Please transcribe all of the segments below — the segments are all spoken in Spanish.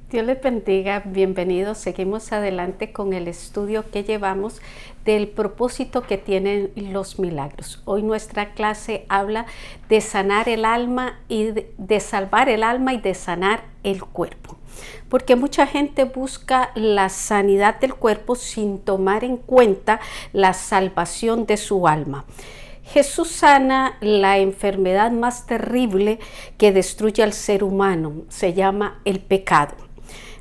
Dios les bendiga, bienvenidos. Seguimos adelante con el estudio que llevamos del propósito que tienen los milagros. Hoy nuestra clase habla de sanar el alma y de salvar el alma y de sanar el cuerpo. Porque mucha gente busca la sanidad del cuerpo sin tomar en cuenta la salvación de su alma. Jesús sana la enfermedad más terrible que destruye al ser humano, se llama el pecado.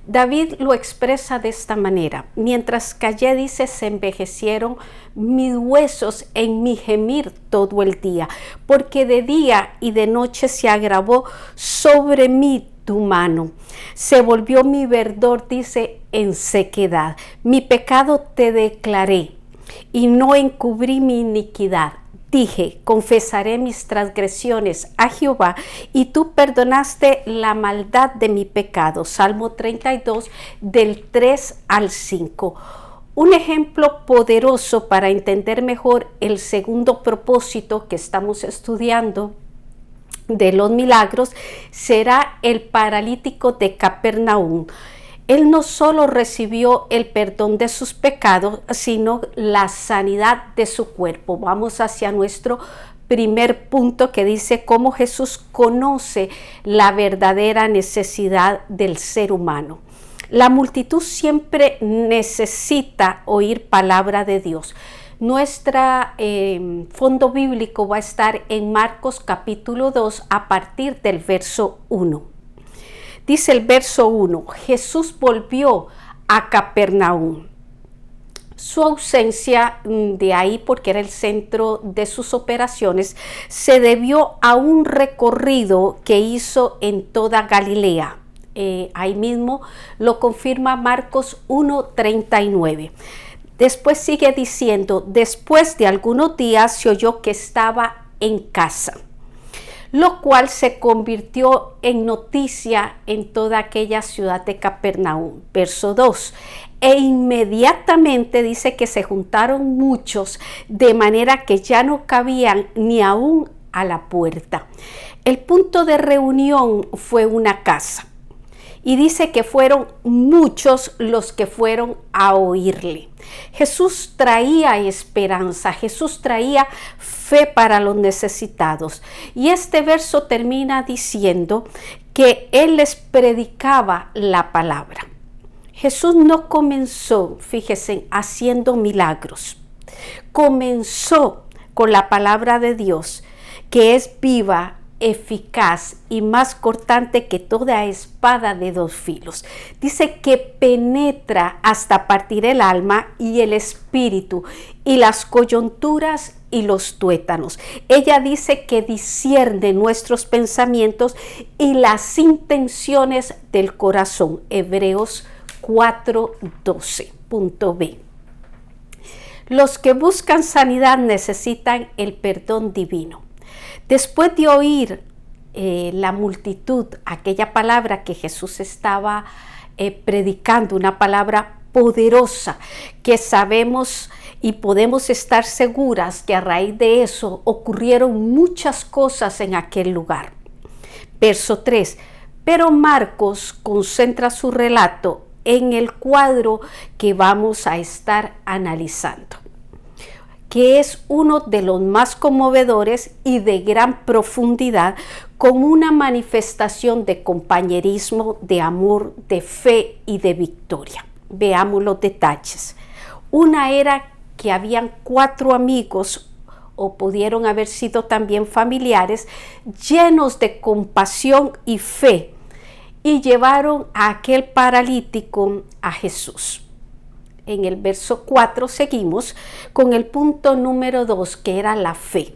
David lo expresa de esta manera: mientras callé, dice, se envejecieron mis huesos en mi gemir todo el día, porque de día y de noche se agravó sobre mí tu mano. Se volvió mi verdor, dice, en sequedad. Mi pecado te declaré y no encubrí mi iniquidad. Dije, confesaré mis transgresiones a Jehová, y tú perdonaste la maldad de mi pecado. Salmo 32, del 3 al 5. Un ejemplo poderoso para entender mejor el segundo propósito que estamos estudiando de los milagros será el paralítico de Capernaum. Él no solo recibió el perdón de sus pecados, sino la sanidad de su cuerpo. Vamos hacia nuestro primer punto, que dice cómo Jesús conoce la verdadera necesidad del ser humano. La multitud siempre necesita oír palabra de Dios. Nuestro fondo bíblico va a estar en Marcos capítulo 2 a partir del verso 1. Dice el verso 1, Jesús volvió a Capernaum. Su ausencia de ahí, porque era el centro de sus operaciones, se debió a un recorrido que hizo en toda Galilea. Ahí mismo lo confirma Marcos 1:39. Después sigue diciendo, después de algunos días se oyó que estaba en casa, lo cual se convirtió en noticia en toda aquella ciudad de Capernaum. Verso 2, e inmediatamente dice que se juntaron muchos, de manera que ya no cabían ni aún a la puerta. El punto de reunión fue una casa. Y dice que fueron muchos los que fueron a oírle. Jesús traía esperanza, Jesús traía fe para los necesitados. Y este verso termina diciendo que Él les predicaba la palabra. Jesús no comenzó, fíjense, haciendo milagros. Comenzó con la palabra de Dios, que es viva, eficaz y más cortante que toda espada de dos filos. Dice que penetra hasta partir el alma y el espíritu y las coyunturas y los tuétanos. Ella dice que discierne nuestros pensamientos y las intenciones del corazón. Hebreos 4:12.b. Los que buscan sanidad necesitan el perdón divino. Después de oír la multitud, aquella palabra que Jesús estaba predicando, una palabra poderosa que sabemos y podemos estar seguras que a raíz de eso ocurrieron muchas cosas en aquel lugar. Verso 3, pero Marcos concentra su relato en el cuadro que vamos a estar analizando, que es uno de los más conmovedores y de gran profundidad, con una manifestación de compañerismo, de amor, de fe y de victoria. Veamos los detalles. Una era que habían 4 amigos, o pudieron haber sido también familiares, llenos de compasión y fe, y llevaron a aquel paralítico a Jesús. En el verso 4 seguimos con el punto número 2, que era la fe.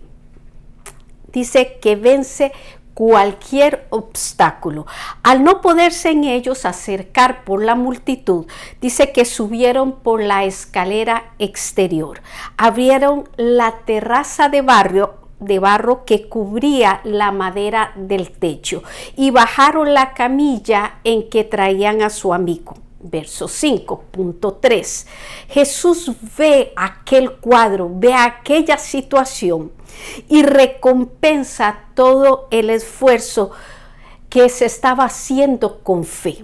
Dice que vence cualquier obstáculo. Al no poderse en ellos acercar por la multitud, dice que subieron por la escalera exterior, abrieron la terraza de barro que cubría la madera del techo y bajaron la camilla en que traían a su amigo. Verso 5.3. Jesús ve aquel cuadro, ve aquella situación y recompensa todo el esfuerzo que se estaba haciendo con fe.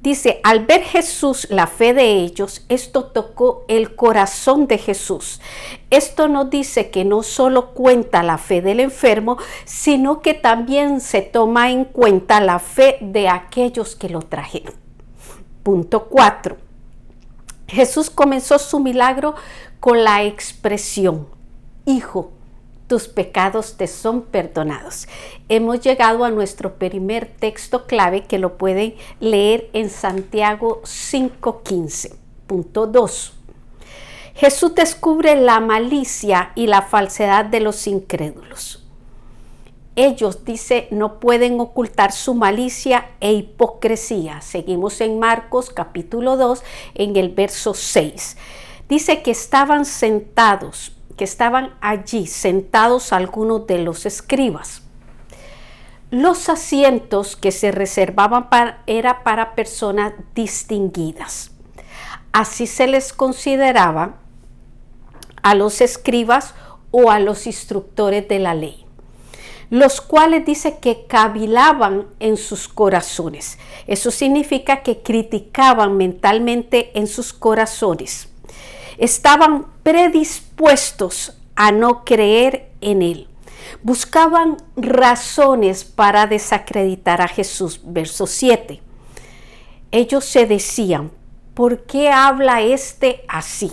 Dice, al ver Jesús la fe de ellos, esto tocó el corazón de Jesús. Esto nos dice que no solo cuenta la fe del enfermo, sino que también se toma en cuenta la fe de aquellos que lo trajeron. Punto 4. Jesús comenzó su milagro con la expresión, Hijo, tus pecados te son perdonados. Hemos llegado a nuestro primer texto clave que lo pueden leer en Santiago 5:15. Punto 2. Jesús descubre la malicia y la falsedad de los incrédulos. Ellos, dice, no pueden ocultar su malicia e hipocresía. Seguimos en Marcos capítulo 2 en el verso 6. Dice que estaban allí sentados algunos de los escribas. Los asientos que se reservaban era para personas distinguidas. Así se les consideraba a los escribas o a los instructores de la ley, los cuales dice que cavilaban en sus corazones. Eso significa que criticaban mentalmente en sus corazones. Estaban predispuestos a no creer en él. Buscaban razones para desacreditar a Jesús. Verso 7. Ellos se decían, ¿por qué habla este así?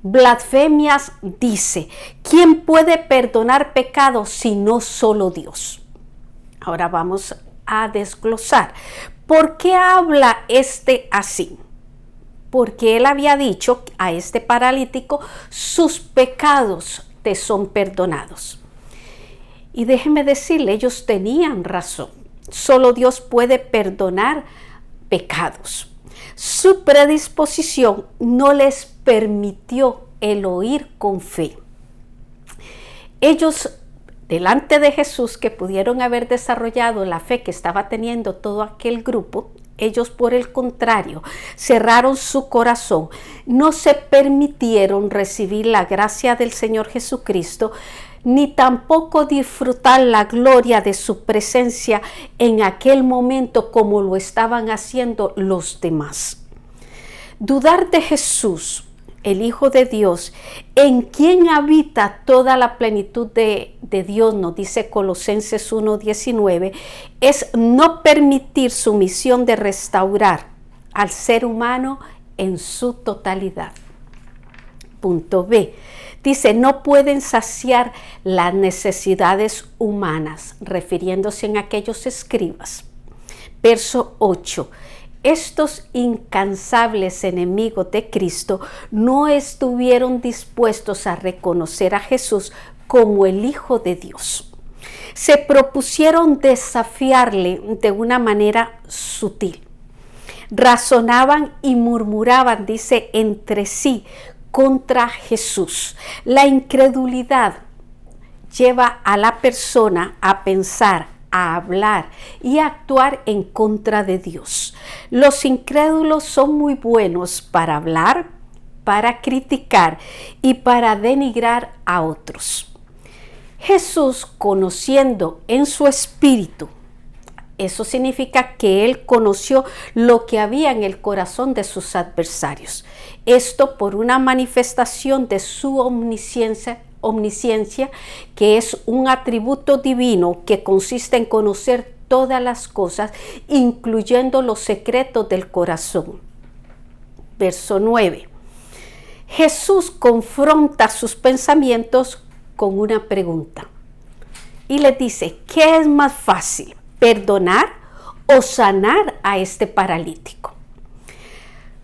Blasfemias dice, ¿quién puede perdonar pecados si no solo Dios? Ahora vamos a desglosar. ¿Por qué habla este así? Porque él había dicho a este paralítico, sus pecados te son perdonados. Y déjeme decirle, ellos tenían razón. Solo Dios puede perdonar pecados. Su predisposición no les permitió el oír con fe. Ellos, delante de Jesús, que pudieron haber desarrollado la fe que estaba teniendo todo aquel grupo, ellos, por el contrario, cerraron su corazón, no se permitieron recibir la gracia del Señor Jesucristo, ni tampoco disfrutar la gloria de su presencia en aquel momento como lo estaban haciendo los demás. Dudar de Jesús, el Hijo de Dios, en quien habita toda la plenitud de Dios, nos dice Colosenses 1:19, es no permitir su misión de restaurar al ser humano en su totalidad. Punto B. Dice, no pueden saciar las necesidades humanas, refiriéndose en aquellos escribas. Verso 8. Estos incansables enemigos de Cristo no estuvieron dispuestos a reconocer a Jesús como el Hijo de Dios. Se propusieron desafiarle de una manera sutil. Razonaban y murmuraban, dice, entre sí contra Jesús. La incredulidad lleva a la persona a pensar, a hablar y a actuar en contra de Dios. Los incrédulos son muy buenos para hablar, para criticar y para denigrar a otros. Jesús, conociendo en su espíritu, eso significa que él conoció lo que había en el corazón de sus adversarios. Esto por una manifestación de su omnisciencia, que es un atributo divino que consiste en conocer todas las cosas, incluyendo los secretos del corazón. Verso 9. Jesús confronta sus pensamientos con una pregunta y le dice, ¿qué es más fácil, perdonar o sanar a este paralítico?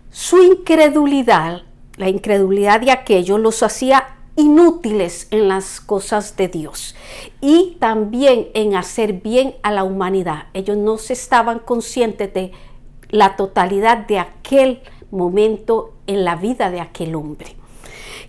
Su incredulidad, la incredulidad de aquellos, los hacía inútiles en las cosas de Dios y también en hacer bien a la humanidad. Ellos no se estaban conscientes de la totalidad de aquel momento en la vida de aquel hombre.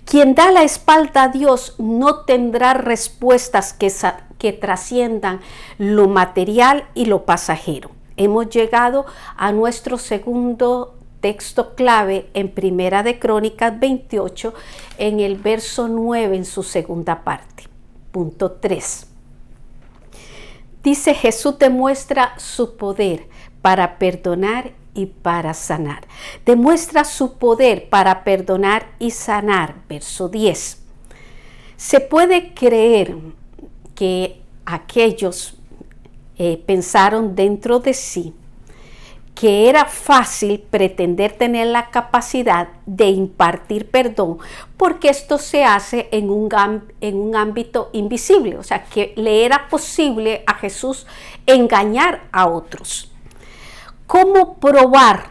Quien da la espalda a Dios no tendrá respuestas que trasciendan lo material y lo pasajero. Hemos llegado a nuestro segundo texto clave en Primera de Crónicas 28, en el verso 9, en su segunda parte. Punto 3. Dice, Jesús demuestra su poder para perdonar y para sanar. Demuestra su poder para perdonar y sanar. Verso 10. Se puede creer que aquellos pensaron dentro de sí que era fácil pretender tener la capacidad de impartir perdón porque esto se hace en un ámbito invisible, o sea, que le era posible a Jesús engañar a otros. ¿Cómo probar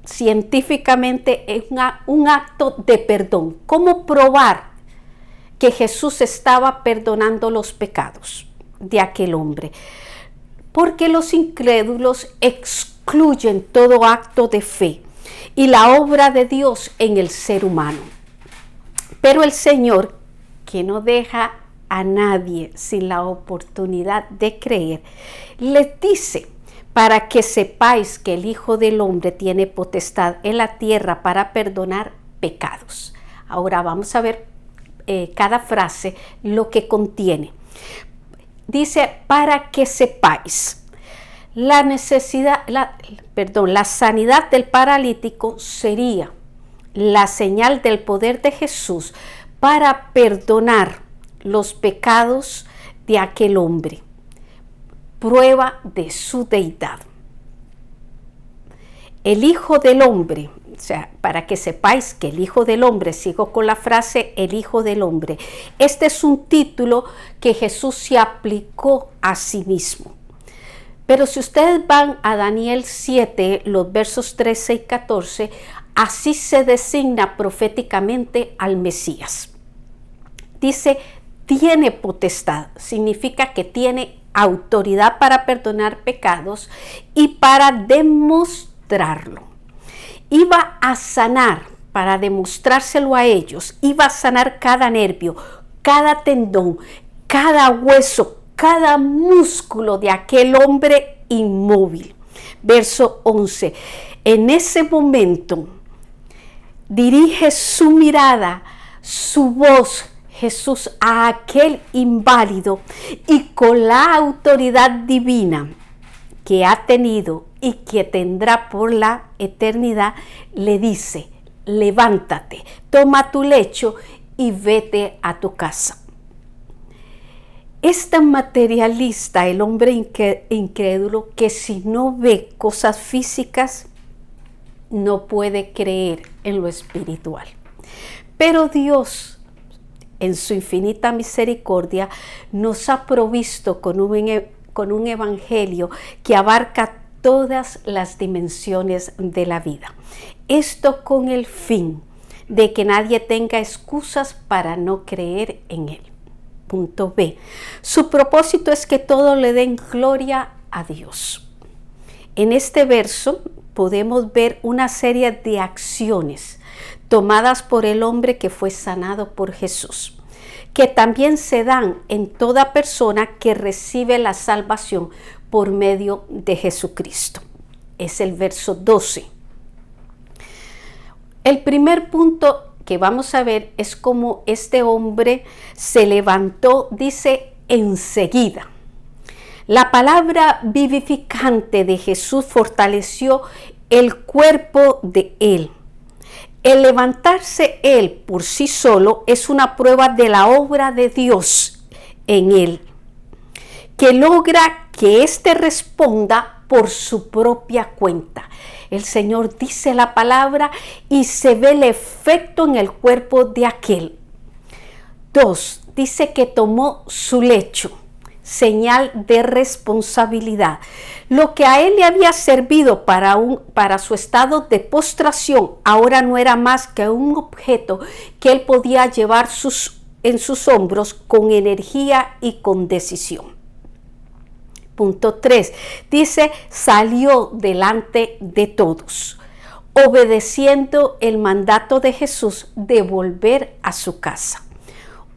científicamente un acto de perdón? ¿Cómo probar que Jesús estaba perdonando los pecados de aquel hombre? Porque los incrédulos excluyen todo acto de fe y la obra de Dios en el ser humano. Pero el Señor, que no deja a nadie sin la oportunidad de creer, les dice: para que sepáis que el Hijo del Hombre tiene potestad en la tierra para perdonar pecados. Ahora vamos a ver cada frase lo que contiene. Dice: para que sepáis. La sanidad del paralítico sería la señal del poder de Jesús para perdonar los pecados de aquel hombre. Prueba de su deidad. El Hijo del Hombre, o sea, para que sepáis que el Hijo del Hombre, sigo con la frase el Hijo del Hombre, este es un título que Jesús se aplicó a sí mismo. Pero si ustedes van a Daniel 7, los versos 13 y 14, así se designa proféticamente al Mesías. Dice: tiene potestad, significa que tiene autoridad para perdonar pecados y para demostrarlo. Iba a sanar, para demostrárselo a ellos, iba a sanar cada nervio, cada tendón, cada hueso, cada músculo de aquel hombre inmóvil. Verso 11. En ese momento dirige su mirada, su voz, Jesús, a aquel inválido, y con la autoridad divina que ha tenido y que tendrá por la eternidad, le dice: levántate, toma tu lecho y vete a tu casa. Es tan materialista el hombre incrédulo que si no ve cosas físicas, no puede creer en lo espiritual. Pero Dios, en su infinita misericordia, nos ha provisto con un evangelio que abarca todas las dimensiones de la vida. Esto con el fin de que nadie tenga excusas para no creer en Él. Punto B. Su propósito es que todos le den gloria a Dios. En este verso podemos ver una serie de acciones tomadas por el hombre que fue sanado por Jesús, que también se dan en toda persona que recibe la salvación por medio de Jesucristo. Es el verso 12. El primer punto que vamos a ver es cómo este hombre se levantó, dice, enseguida. La palabra vivificante de Jesús fortaleció el cuerpo de él. El levantarse él por sí solo es una prueba de la obra de Dios en él, que logra que éste responda por su propia cuenta. El Señor dice la palabra y se ve el efecto en el cuerpo de aquel. 2. Dice que tomó su lecho, señal de responsabilidad. Lo que a él le había servido para su estado de postración, ahora no era más que un objeto que él podía llevar en sus hombros con energía y con decisión. Punto 3. Dice: salió delante de todos, obedeciendo el mandato de Jesús de volver a su casa.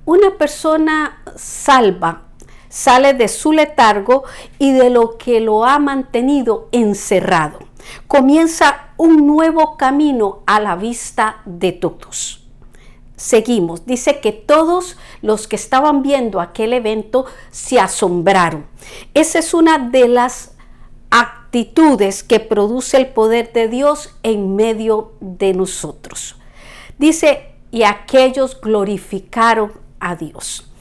Una persona salva sale de su letargo y de lo que lo ha mantenido encerrado. Comienza un nuevo camino a la vista de todos. Seguimos, dice que todos los que estaban viendo aquel evento se asombraron. Esa es una de las actitudes que produce el poder de Dios en medio de nosotros. Dice, y aquellos glorificaron a Dios.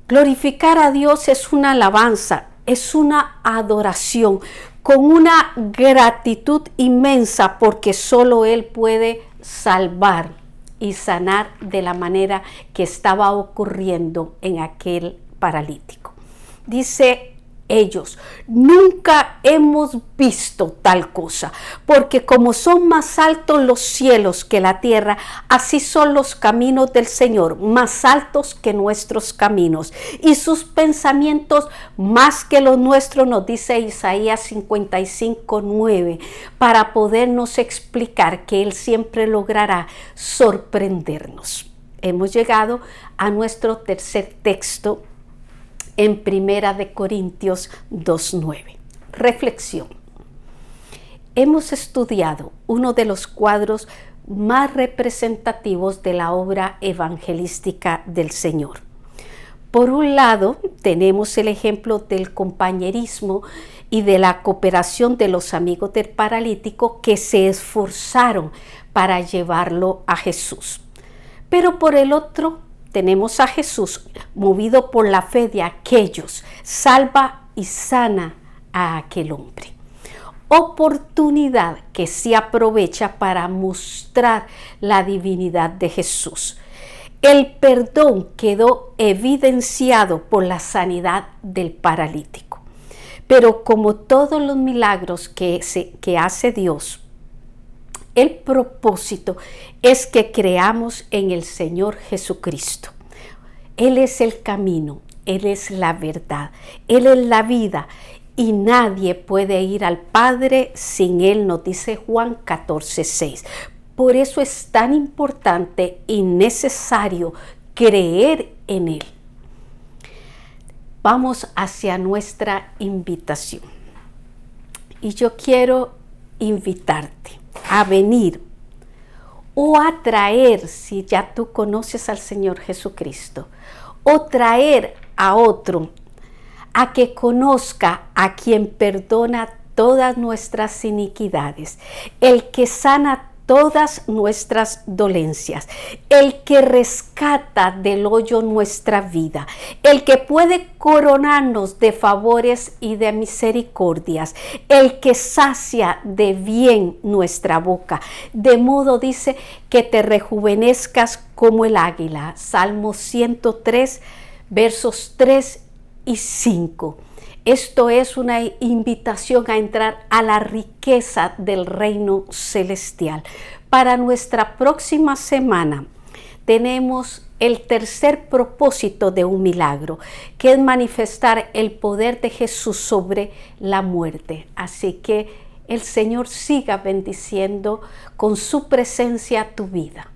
Glorificar a Dios es una alabanza, es una adoración, con una gratitud inmensa porque solo Él puede salvar y sanar de la manera que estaba ocurriendo en aquel paralítico. Dice ellos, nunca hemos visto tal cosa, porque como son más altos los cielos que la tierra, así son los caminos del Señor, más altos que nuestros caminos, y sus pensamientos más que los nuestros, nos dice Isaías 55:9, para podernos explicar que Él siempre logrará sorprendernos. Hemos llegado a nuestro tercer texto en Primera de Corintios 2:9. Reflexión. Hemos estudiado uno de los cuadros más representativos de la obra evangelística del Señor. Por un lado, tenemos el ejemplo del compañerismo y de la cooperación de los amigos del paralítico que se esforzaron para llevarlo a Jesús. Pero por el otro, tenemos a Jesús, movido por la fe de aquellos, salva y sana a aquel hombre. Oportunidad que se aprovecha para mostrar la divinidad de Jesús. El perdón quedó evidenciado por la sanidad del paralítico. Pero como todos los milagros que hace Dios, el propósito es que creamos en el Señor Jesucristo. Él es el camino, Él es la verdad, Él es la vida y nadie puede ir al Padre sin Él, nos dice Juan 14:6. Por eso es tan importante y necesario creer en Él. Vamos hacia nuestra invitación. Y yo quiero invitarte a venir o a traer, si ya tú conoces al Señor Jesucristo, o traer a otro a que conozca a quien perdona todas nuestras iniquidades, el que sana todas nuestras dolencias, el que rescata del hoyo nuestra vida, el que puede coronarnos de favores y de misericordias, el que sacia de bien nuestra boca, de modo dice que te rejuvenezcas como el águila. Salmo 103, versos 3 y 5. Esto es una invitación a entrar a la riqueza del reino celestial. Para nuestra próxima semana tenemos el tercer propósito de un milagro, que es manifestar el poder de Jesús sobre la muerte. Así que el Señor siga bendiciendo con su presencia tu vida.